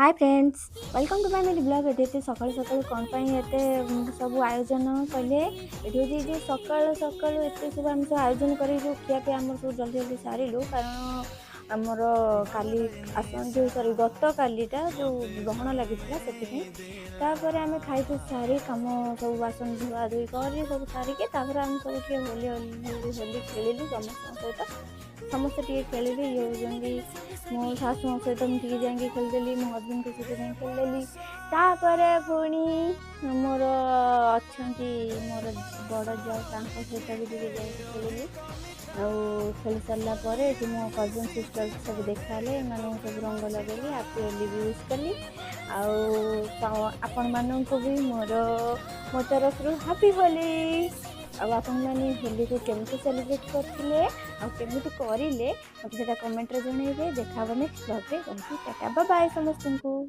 Hi friends, welcome to my मेरी blog. ये सकाळू सकाळू कौन एते सब आयोजन कले ये सकाळू सकाळू एते सब आम सब आयोजन कर जो खियापिया आम सब जल्दी जल्दी सारू कारण आमर काली आसन जो सॉरी गत कालीटा जो ग्रहण लगी से आम खाई पी सारी कम सब बासन धुआ धुई कर सब सारिके आम सब होली होली होली खेलु समस्त सहित समस्ते टे खेल ये मो शाशु सहित मुझे जाकि खेलदेली मो हजबैंड के सहित जाए खेलदेली पुणी मोर अच्छा मोर बड़ जा सहित भी जाकि खेलिली खेल सारा मो कजन सिस्टर सब देखा मान सब रंग लगे हैप्पी होली भी यूज कली आपण मानक भी मोर मो तरफ हैप्पी होली। आपण मैंने होली को केमती सेलिब्रेट करते आमती करें मत कमेंट जनइबे। देखा नेक्स्ट ब्लॉग रे। टाटा बाय बाय समस्त को।